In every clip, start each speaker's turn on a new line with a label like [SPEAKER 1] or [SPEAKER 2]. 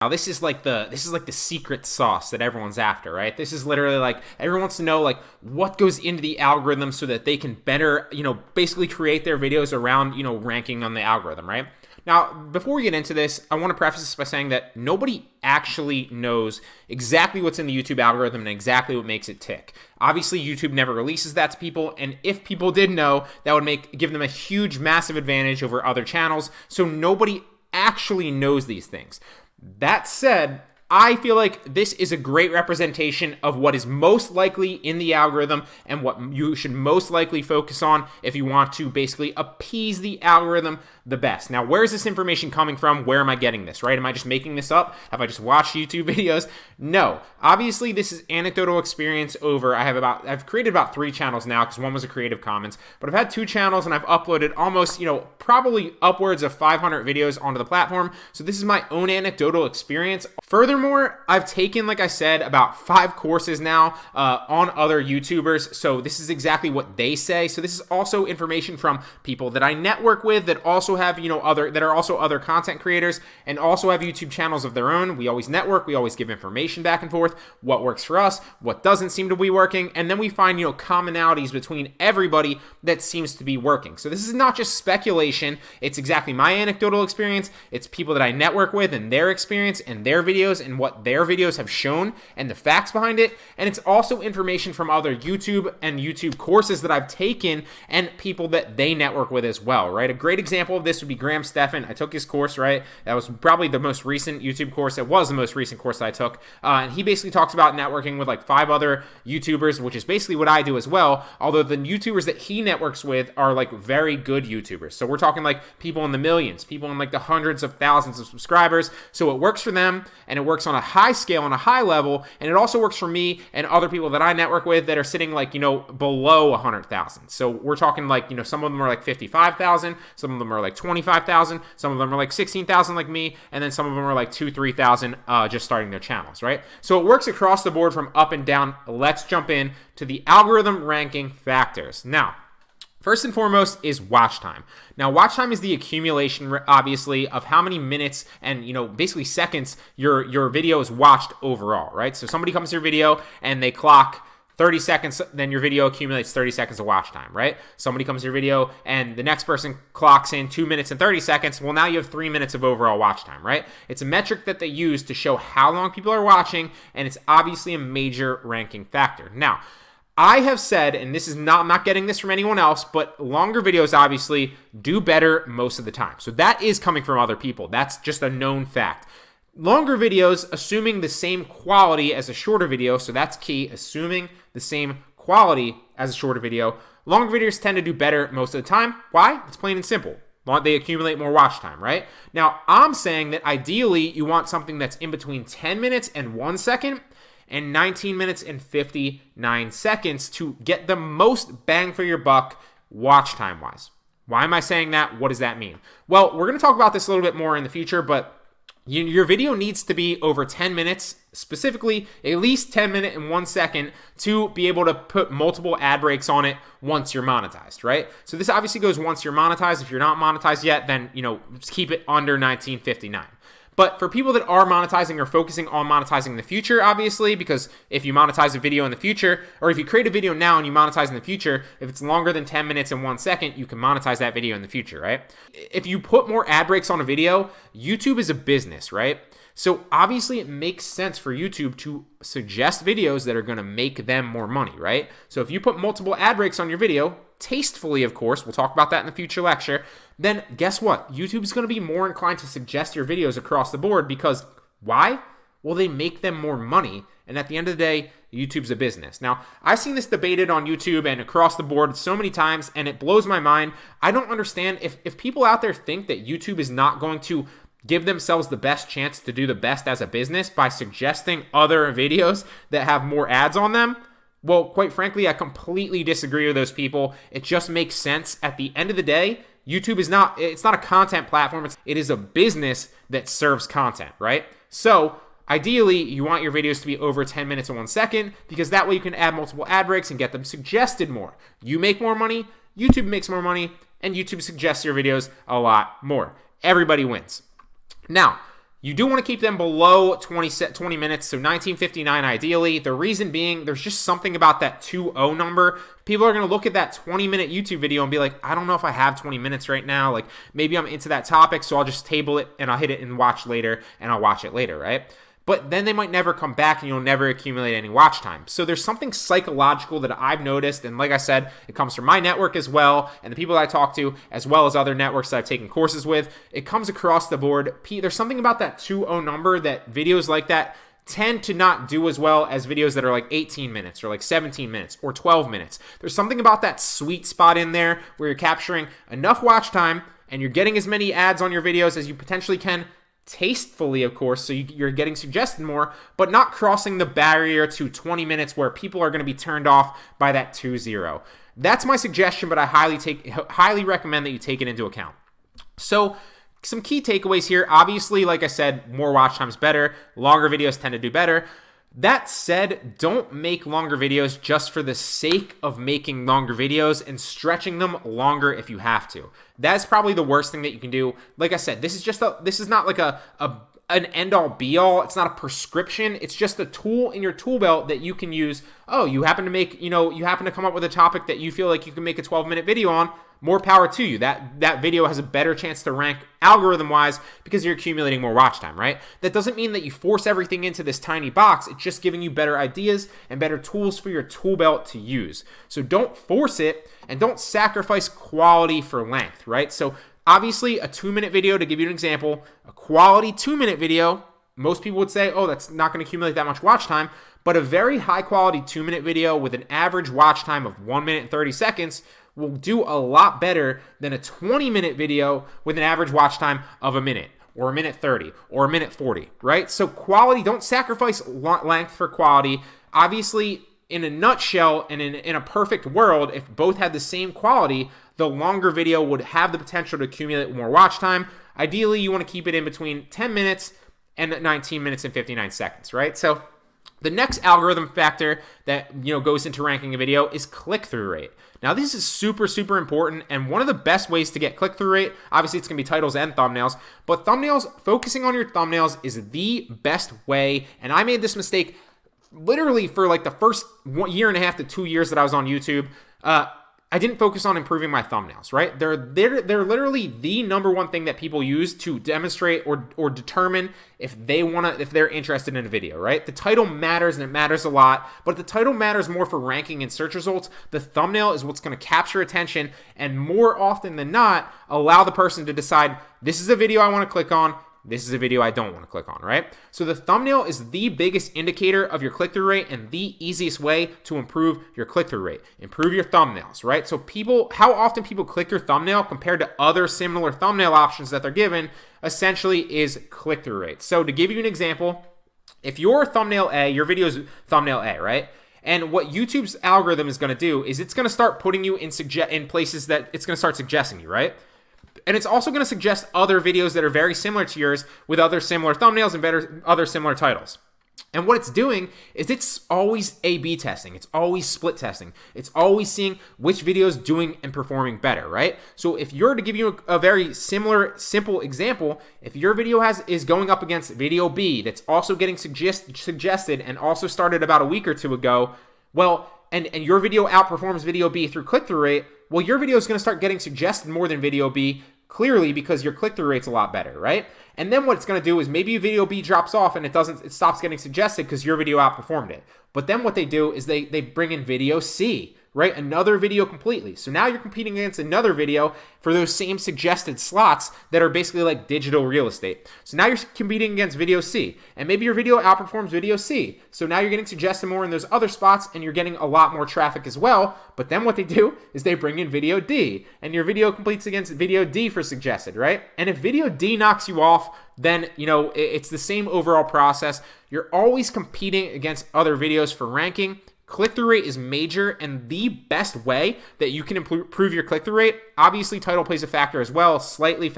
[SPEAKER 1] Now this is like the secret sauce that everyone's after, right? This is literally like everyone wants to know like what goes into the algorithm so that they can better, basically create their videos around, ranking on the algorithm, right? Now, before we get into this, I want to preface this by saying that nobody actually knows exactly what's in the YouTube algorithm and exactly what makes it tick. Obviously, YouTube never releases that to people, and if people did know, that would give them a huge, massive advantage over other channels, so nobody actually knows these things. That said, I feel like this is a great representation of what is most likely in the algorithm and what you should most likely focus on if you want to basically appease the algorithm the best. Now, where is this information coming from? Where am I getting this, right? Am I just making this up? Have I just watched YouTube videos? No. Obviously, this is anecdotal experience over, I've created about 3 channels now because one was a Creative Commons, but I've had 2 channels and I've uploaded almost, probably upwards of 500 videos onto the platform. So this is my own anecdotal experience. Furthermore, I've taken, like I said, about 5 courses now on other YouTubers. So this is exactly what they say. So this is also information from people that I network with that also have, that are also other content creators and also have YouTube channels of their own. We always network. We always give information back and forth. What works for us, what doesn't seem to be working. And then we find, commonalities between everybody that seems to be working. So this is not just speculation. It's exactly my anecdotal experience. It's people that I network with and their experience and their videos and what their videos have shown and the facts behind it. And it's also information from other YouTube and YouTube courses that I've taken and people that they network with as well, right? A great example of this would be Graham Stephan. I took his course, right? That was probably the most recent YouTube course. It was the most recent course that I took. And he basically talks about networking with like 5 other YouTubers, which is basically what I do as well. Although the YouTubers that he networks with are like very good YouTubers. So we're talking like people in the millions, people in like the hundreds of thousands of subscribers. So it works for them and it works on a high scale, on a high level. And it also works for me and other people that I network with that are sitting like, below 100,000. So we're talking like, some of them are like 55,000. Some of them are like 25,000. Some of them are like 16,000 like me. And then some of them are like 2,000, 3,000 just starting their channels, right? So it works across the board from up and down. Let's jump in to the algorithm ranking factors. Now, first and foremost is watch time. Now, watch time is the accumulation, obviously, of how many minutes and, basically seconds your video is watched overall, right? So somebody comes to your video and they clock 30 seconds, then your video accumulates 30 seconds of watch time, right? Somebody comes to your video and the next person clocks in 2 minutes and 30 seconds. Well, now you have 3 minutes of overall watch time, right? It's a metric that they use to show how long people are watching, and it's obviously a major ranking factor. Now, I have said, and I'm not getting this from anyone else, but longer videos obviously do better most of the time. So that is coming from other people. That's just a known fact. Longer videos, assuming the same quality as a shorter video, so that's key, assuming the same quality as a shorter video, longer videos tend to do better most of the time. Why? It's plain and simple. They accumulate more watch time, right? Now, I'm saying that ideally you want something that's in between 10 minutes and 1 second and 19 minutes and 59 seconds to get the most bang for your buck watch time-wise. Why am I saying that? What does that mean? Well, we're going to talk about this a little bit more in the future, but your video needs to be over 10 minutes, specifically at least 10 minutes and 1 second to be able to put multiple ad breaks on it once you're monetized, right? So this obviously goes once you're monetized. If you're not monetized yet, then, just keep it under 1959. But for people that are monetizing or focusing on monetizing in the future, obviously, because if you monetize a video in the future, or if you create a video now and you monetize in the future, if it's longer than 10 minutes and 1 second, you can monetize that video in the future, right? If you put more ad breaks on a video, YouTube is a business, right? So obviously it makes sense for YouTube to suggest videos that are going to make them more money, right? So if you put multiple ad breaks on your video, tastefully, of course, we'll talk about that in the future lecture, then guess what? YouTube is going to be more inclined to suggest your videos across the board because why? Well, they make them more money. And at the end of the day, YouTube's a business. Now, I've seen this debated on YouTube and across the board so many times, and it blows my mind. I don't understand if people out there think that YouTube is not going to give themselves the best chance to do the best as a business by suggesting other videos that have more ads on them. Well, quite frankly, I completely disagree with those people. It just makes sense. At the end of the day, YouTube is not a content platform. It is a business that serves content, right? So ideally, you want your videos to be over 10 minutes and 1 second because that way you can add multiple ad breaks and get them suggested more. You make more money, YouTube makes more money, and YouTube suggests your videos a lot more. Everybody wins. Now, You do want to keep them below 20 minutes, so 1959 ideally. The reason being, there's just something about that 2.0 number. People are going to look at that 20-minute YouTube video and be like, I don't know if I have 20 minutes right now. Like, maybe I'm into that topic, so I'll just table it and I'll hit it and watch later, and I'll watch it later, right? But then they might never come back and you'll never accumulate any watch time. So there's something psychological that I've noticed, and like I said, it comes from my network as well, and the people that I talk to, as well as other networks that I've taken courses with. It comes across the board. There's something about that 2.0 number that videos like that tend to not do as well as videos that are like 18 minutes or like 17 minutes or 12 minutes. There's something about that sweet spot in there where you're capturing enough watch time and you're getting as many ads on your videos as you potentially can, tastefully, of course, so you're getting suggested more, but not crossing the barrier to 20 minutes where people are going to be turned off by that 2.0. That's my suggestion, but I highly recommend that you take it into account. So some key takeaways here. Obviously, like I said, more watch time is better. Longer videos tend to do better. That said, don't make longer videos just for the sake of making longer videos and stretching them longer if you have to. That's probably the worst thing that you can do. Like I said, this is not like an end-all be-all. It's not a prescription. It's just a tool in your tool belt that you can use. Oh, you happen to come up with a topic that you feel like you can make a 12-minute video on. More power to you. That video has a better chance to rank algorithm-wise because you're accumulating more watch time, right? That doesn't mean that you force everything into this tiny box. It's just giving you better ideas and better tools for your tool belt to use. So don't force it and don't sacrifice quality for length, right? So obviously, a 2-minute video, to give you an example, a quality 2-minute video, most people would say, oh, that's not going to accumulate that much watch time, but a very high-quality 2-minute video with an average watch time of 1 minute and 30 seconds will do a lot better than a 20-minute video with an average watch time of a minute or a minute 30 or a minute 40, right? So quality, don't sacrifice length for quality. Obviously, in a nutshell and in a perfect world, if both had the same quality, the longer video would have the potential to accumulate more watch time. Ideally, you want to keep it in between 10 minutes and 19 minutes and 59 seconds, right? So the next algorithm factor that goes into ranking a video is click-through rate. Now, this is super, super important, and one of the best ways to get click-through rate, obviously it's going to be titles and thumbnails, but focusing on your thumbnails is the best way, and I made this mistake literally for like the first 1.5 years to 2 years that I was on YouTube. I didn't focus on improving my thumbnails, right? They're literally the number one thing that people use to demonstrate or determine if they're interested in a video, right? The title matters, and it matters a lot, but the title matters more for ranking and search results. The thumbnail is what's going to capture attention and more often than not allow the person to decide, this is a video I want to click on, this is a video I don't want to click on, right? So the thumbnail is the biggest indicator of your click-through rate and the easiest way to improve your click-through rate. Improve your thumbnails, right? So how often people click your thumbnail compared to other similar thumbnail options that they're given essentially is click-through rate. So to give you an example, if your thumbnail A, your video is thumbnail A, right? And what YouTube's algorithm is going to do is it's going to start putting you in places that it's going to start suggesting you, right? And it's also going to suggest other videos that are very similar to yours with other similar thumbnails and other similar titles. And what it's doing is it's always A/B testing. It's always split testing. It's always seeing which video is doing and performing better, right? So if you're to give you a very simple example, if your video is going up against video B that's also getting suggested and also started about a week or two ago, well, and your video outperforms video B through click-through rate, well, your video is going to start getting suggested more than video B, clearly because your click-through rate's a lot better, right? And then what it's going to do is maybe video B drops off and it stops getting suggested because your video outperformed it. But then what they do is they bring in video C, right? Another video completely. So now you're competing against another video for those same suggested slots that are basically like digital real estate. So now you're competing against video C, and maybe your video outperforms video C. So now you're getting suggested more in those other spots, and you're getting a lot more traffic as well. But then what they do is they bring in video D, and your video competes against video D for suggested, right? And if video D knocks you off, then it's the same overall process. You're always competing against other videos for ranking. Click-through rate is major, and the best way that you can improve your click-through rate, obviously title plays a factor as well, a slight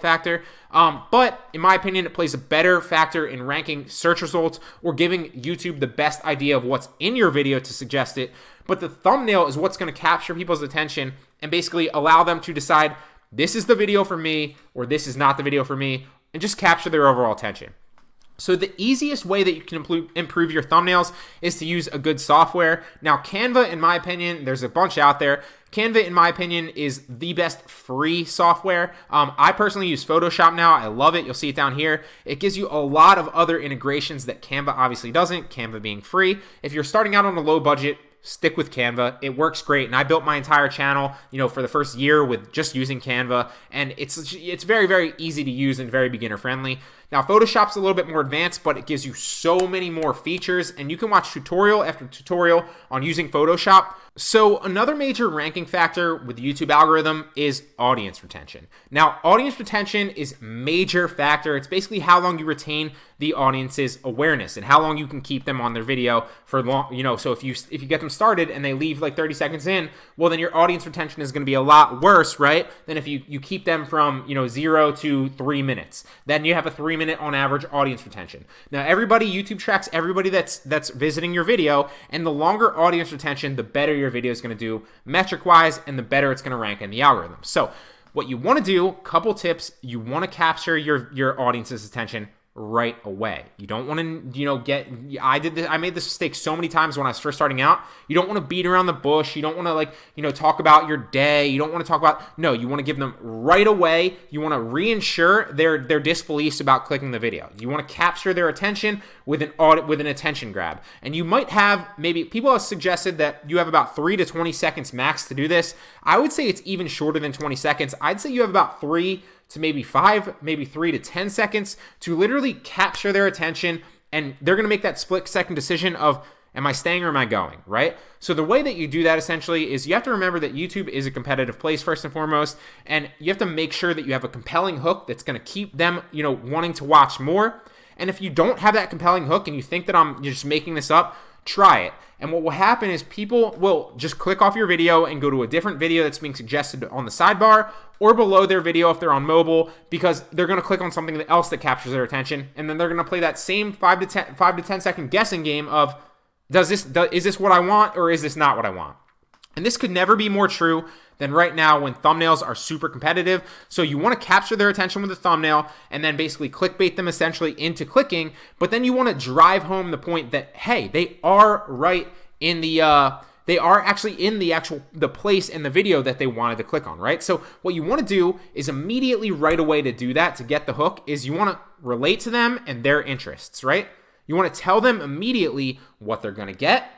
[SPEAKER 1] factor, but in my opinion, it plays a better factor in ranking search results or giving YouTube the best idea of what's in your video to suggest it. But the thumbnail is what's going to capture people's attention and basically allow them to decide, this is the video for me, or this is not the video for me, and just capture their overall attention. So the easiest way that you can improve your thumbnails is to use a good software. Now, Canva, in my opinion, there's a bunch out there. Canva, in my opinion, is the best free software. I personally use Photoshop now. I love it. You'll see it down here. It gives you a lot of other integrations that Canva obviously doesn't, Canva being free. If you're starting out on a low budget, stick with Canva. It works great. And I built my entire channel, for the first year with just using Canva. And it's very, very easy to use and very beginner friendly. Now, Photoshop's a little bit more advanced, but it gives you so many more features, and you can watch tutorial after tutorial on using Photoshop. So another major ranking factor with the YouTube algorithm is audience retention. Now, audience retention is a major factor. It's basically how long you retain the audience's awareness and how long you can keep them on their video for long. So if you get them started and they leave like 30 seconds in, well, then your audience retention is going to be a lot worse, right? Than if you keep them from 0 to 3 minutes. Then you have a 3-minute on average audience retention. Now, YouTube tracks everybody that's visiting your video, and the longer audience retention, the better your video is going to do metric-wise, and the better it's going to rank in the algorithm. So what you want to do, couple tips, you want to capture your audience's attention right away. You don't want to, I made this mistake so many times when I was first starting out. You don't want to beat around the bush. You don't want to talk about your day. You don't want to talk about, no, you want to give them right away. You want to reinsure their disbeliefs about clicking the video. You want to capture their attention with an attention grab. And you might have, maybe people have suggested that you have about 3 to 20 seconds max to do this. I would say it's even shorter than 20 seconds. I'd say you have about 3 to maybe 5, maybe 3 to 10 seconds to literally capture their attention, and they're going to make that split-second decision of, am I staying or am I going, right? So the way that you do that essentially is you have to remember that YouTube is a competitive place first and foremost, and you have to make sure that you have a compelling hook that's going to keep them, wanting to watch more. And if you don't have that compelling hook and you think that you're just making this up, try it. And what will happen is people will just click off your video and go to a different video that's being suggested on the sidebar or below their video if they're on mobile, because they're going to click on something else that captures their attention, and then they're going to play that same 5 to 10 second guessing game of, is this what I want or is this not what I want? And this could never be more true than right now when thumbnails are super competitive. So you want to capture their attention with a thumbnail and then basically clickbait them essentially into clicking. But then you want to drive home the point that, hey, they are right in they are actually in the place in the video that they wanted to click on, right? So what you want to do is immediately right away to do that, to get the hook, is you want to relate to them and their interests, right? You want to tell them immediately what they're going to get,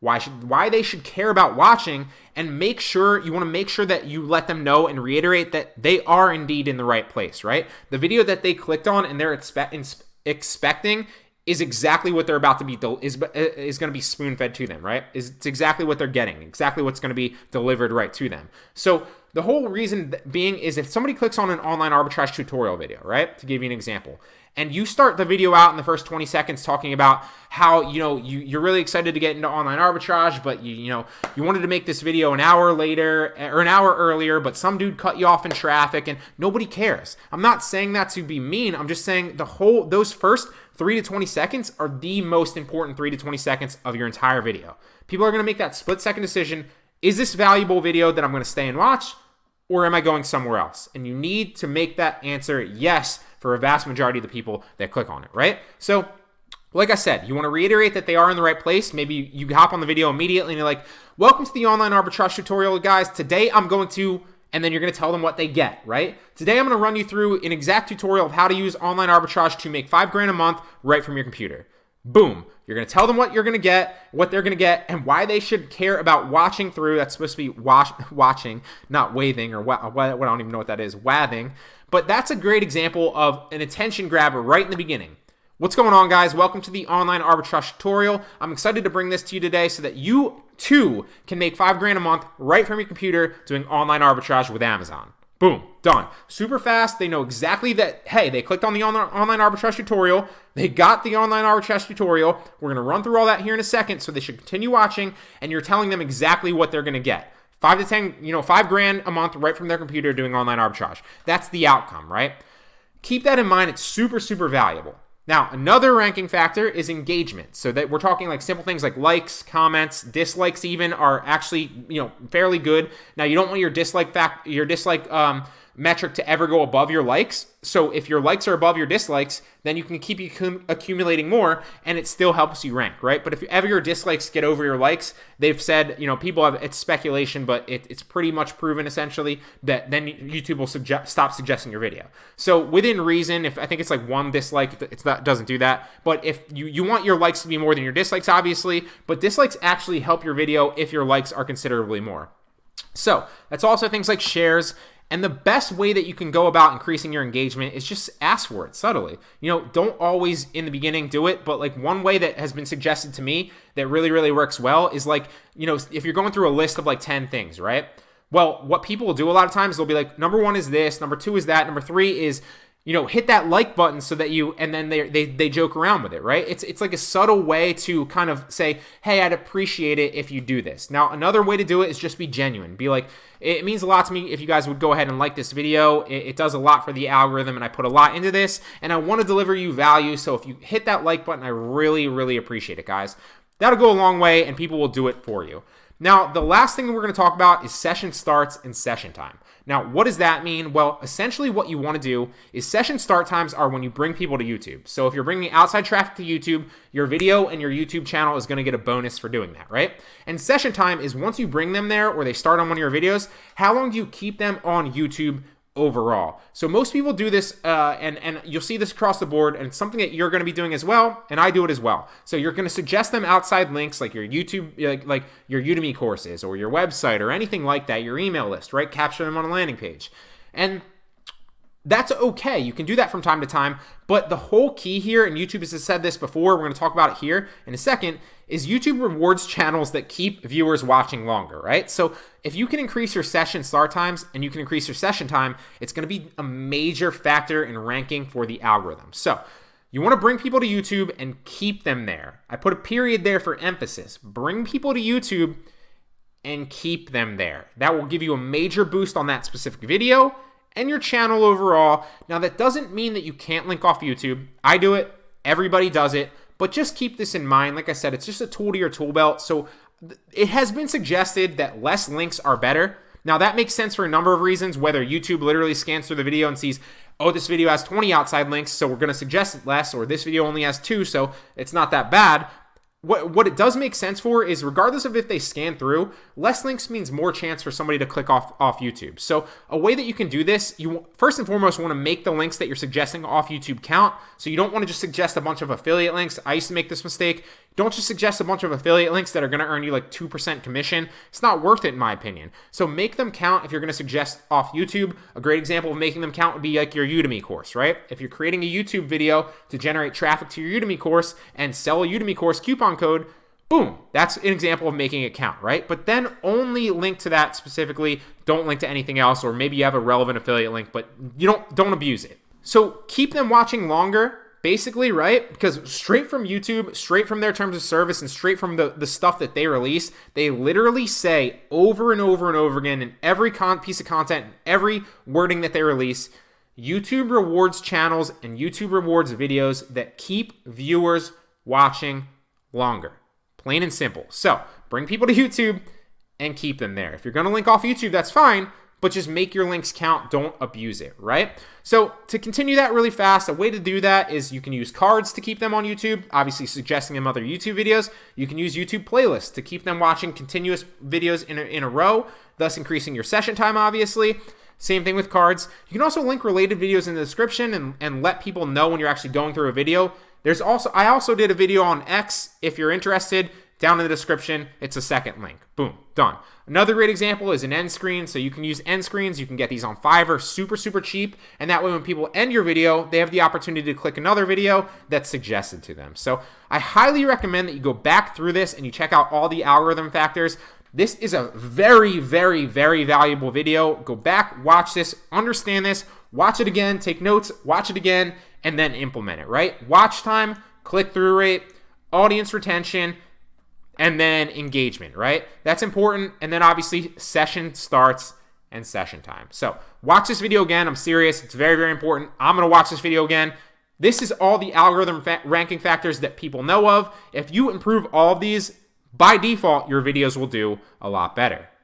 [SPEAKER 1] why they should care about watching, and you want to make sure that you let them know and reiterate that they are indeed in the right place, right? The video that they clicked on and they're expecting is exactly what they're about to be is going to be spoon-fed to them, right? It's exactly what they're getting, exactly what's going to be delivered right to them. So the whole reason being is if somebody clicks on an online arbitrage tutorial video, right? To give you an example, and you start the video out in the first 20 seconds talking about how, you're really excited to get into online arbitrage, but you wanted to make this video an hour later or an hour earlier, but some dude cut you off in traffic and nobody cares. I'm not saying that to be mean. I'm just saying those first 3 to 20 seconds are the most important 3 to 20 seconds of your entire video. People are going to make that split-second decision. Is this valuable video that I'm going to stay and watch, or am I going somewhere else? And you need to make that answer yes for a vast majority of the people that click on it, right? So, like I said, you want to reiterate that they are in the right place. Maybe you hop on the video immediately and you're like, welcome to the online arbitrage tutorial, guys. Today I'm going to, and then you're going to tell them what they get, right? Today I'm going to run you through an exact tutorial of how to use online arbitrage to make $5,000 a month right from your computer. Boom. You're going to tell them what you're going to get, what they're going to get, and why they should care about watching through. That's supposed to be watching, not waving, or what I don't even know what that is, wathing. But that's a great example of an attention grabber right in the beginning. What's going on, guys? Welcome to the online arbitrage tutorial. I'm excited to bring this to you today so that you too can make $5,000 a month right from your computer doing online arbitrage with Amazon. Boom, done. Super fast. They know exactly that, hey, they clicked on the online arbitrage tutorial. They got the online arbitrage tutorial. We're going to run through all that here in a second, so they should continue watching, and you're telling them exactly what they're going to get. $5,000 a month right from their computer doing online arbitrage. That's the outcome, right? Keep that in mind. It's super, super valuable. Now, another ranking factor is engagement. So that we're talking like simple things like likes, comments, dislikes even are actually, fairly good. Now, you don't want your dislike metric to ever go above your likes. So if your likes are above your dislikes, then you can keep accumulating more and it still helps you rank, right? But if ever your dislikes get over your likes, they've said, people have, it's speculation, but it's pretty much proven essentially that then YouTube will stop suggesting your video. So within reason, if I think it's like one dislike, doesn't do that. But if you want your likes to be more than your dislikes, obviously, but dislikes actually help your video if your likes are considerably more. So that's also things like shares. And the best way that you can go about increasing your engagement is just ask for it subtly. Don't always in the beginning do it, but like one way that has been suggested to me that really, really works well is like, if you're going through a list of like 10 things, right? Well, what people will do a lot of times, they'll be like, number 1 is this, number 2 is that, number 3 is, hit that like button so that and then they joke around with it, right? It's like a subtle way to kind of say, hey, I'd appreciate it if you do this. Now, another way to do it is just be genuine. Be like, it means a lot to me if you guys would go ahead and like this video. It does a lot for the algorithm and I put a lot into this and I want to deliver you value. So if you hit that like button, I really, really appreciate it, guys. That'll go a long way and people will do it for you. Now, the last thing we're going to talk about is session starts and session time. Now, what does that mean? Well, essentially what you want to do is session start times are when you bring people to YouTube. So if you're bringing outside traffic to YouTube, your video and your YouTube channel is going to get a bonus for doing that, right? And session time is once you bring them there or they start on one of your videos, how long do you keep them on YouTube overall? So most people do this, and you'll see this across the board, and it's something that you're going to be doing as well, and I do it as well. So you're going to suggest them outside links like your YouTube, like your Udemy courses or your website or anything like that, your email list, right? Capture them on a landing page. And that's okay. You can do that from time to time, but the whole key here, and YouTube has said this before, we're going to talk about it here in a second, is YouTube rewards channels that keep viewers watching longer, right? So if you can increase your session start times and you can increase your session time, it's going to be a major factor in ranking for the algorithm. So you want to bring people to YouTube and keep them there. I put a period there for emphasis. Bring people to YouTube and keep them there. That will give you a major boost on that specific video and your channel overall. Now, that doesn't mean that you can't link off YouTube. I do it. Everybody does it. But just keep this in mind. Like I said, it's just a tool to your tool belt. So it has been suggested that less links are better. Now, that makes sense for a number of reasons, whether YouTube literally scans through the video and sees, oh, this video has 20 outside links, so we're going to suggest it less, or this video only has 2, so it's not that bad. What it does make sense for is regardless of if they scan through, less links means more chance for somebody to click off YouTube. So a way that you can do this, you first and foremost want to make the links that you're suggesting off YouTube count. So you don't want to just suggest a bunch of affiliate links. I used to make this mistake. Don't just suggest a bunch of affiliate links that are going to earn you like 2% commission. It's not worth it in my opinion. So make them count if you're going to suggest off YouTube. A great example of making them count would be like your Udemy course, right? If you're creating a YouTube video to generate traffic to your Udemy course and sell a Udemy course coupon code, boom, that's an example of making it count, right? But then only link to that specifically. Don't link to anything else, or maybe you have a relevant affiliate link, but you don't abuse it. So keep them watching longer. Basically, right? Because straight from YouTube, straight from their terms of service, and straight from the stuff that they release, they literally say over and over and over again in every piece of content, every wording that they release, YouTube rewards channels and YouTube rewards videos that keep viewers watching longer. Plain and simple. So bring people to YouTube and keep them there. If you're going to link off YouTube, that's fine, but just make your links count. Don't abuse it, right? So to continue that really fast, a way to do that is you can use cards to keep them on YouTube, obviously suggesting them other YouTube videos. You can use YouTube playlists to keep them watching continuous videos in a row, thus increasing your session time, obviously. Same thing with cards. You can also link related videos in the description and let people know when you're actually going through a video. I also did a video on X. If you're interested, down in the description, it's a second link. Boom, done. Another great example is an end screen. So you can use end screens. You can get these on Fiverr super, super cheap. And that way when people end your video, they have the opportunity to click another video that's suggested to them. So I highly recommend that you go back through this and you check out all the algorithm factors. This is a very, very, very valuable video. Go back, watch this, understand this, watch it again, take notes, watch it again, and then implement it, right? Watch time, click-through rate, audience retention, and then engagement, right? That's important. And then obviously session starts and session time. So watch this video again. I'm serious. It's very, very important. I'm going to watch this video again. This is all the algorithm ranking factors that people know of. If you improve all of these, by default, your videos will do a lot better.